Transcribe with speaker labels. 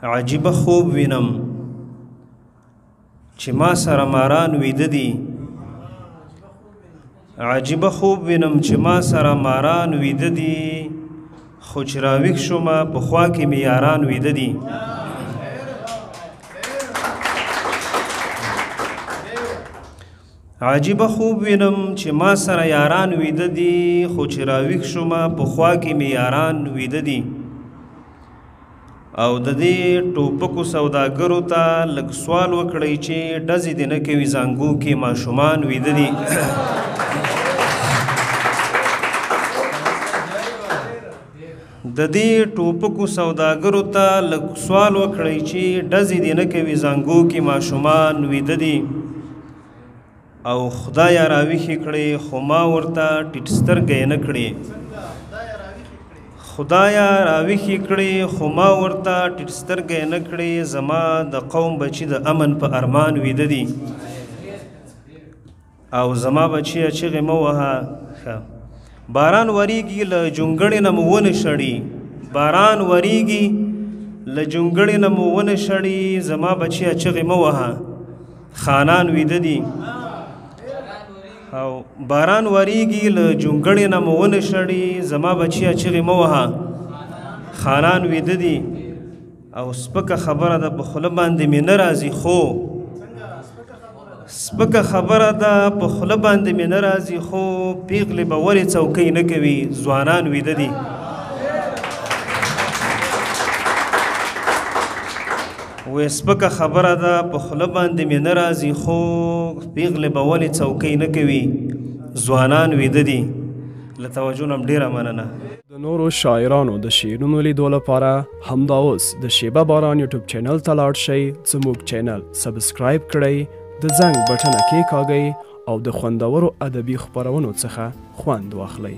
Speaker 1: عجیبه خوب وینم چې ما سره ماران ویده دي عجیبه خوب وینم چې ما سره ماران ویده دي خو چې راویښ شومه په خوا کې مې یاران ویده دي عجیبه خوب وینم چې ما سره یاران ویده دي خو چې راویښ شومه په خوا کې مې یاران ویده دي او د دې ټوپکو سوداګرو ته لږ سوال وکړئ چې ډزې دې نه کوي زانګو کې ماشومان ویده دي د دې ټوپکو سوداګرو ته لږ سوال وکړئ چې ډزې دې نه کوي زانګو کې ماشومان ویده دي او خدایه راویښې کړې خو ما ورته ټیټ سترګې نه کړې خدایه راویښې کړې خو ما ورته ټیټ سترګې نه کړې زما د قوم بچي د امن په ارمان ویده دي او زما بچیه چغې مه وهه باران وریږي له جونګړې نه مو ونه شړي باران وریږي له جونګړې نه مو ونه شړي زما بچیه چغې مه وهه خانان ویده دي او باران وریږي له جونګړې نه مو ونه شړي زما بچیه چغې مه وهه خانان ویده دي او سپکه خبره ده په خوله باندې مې نه راځي خو سپکه خبره ده په خوله باندې مې نه راځي خو پیغلې به ولې څوکۍ نه کوي ځوانان ویده دي وی سپکه خبره ده په خوله باندې مې نه راځي خو پیغلې به ولې څوکۍ نه کوي ځوانان ویده دي له توجه نه ډېره مننه
Speaker 2: د نورو شاعرانو د شعرونو لیدو لپاره همدا اوس د شیبه باران یوټیوب چینل ته لاړ شئ زموږ چینل سبسکرایب کړئ د زنګ بټنه کېکاږئ او د خوندورو ادبي خپرونو څخه خوند واخلئ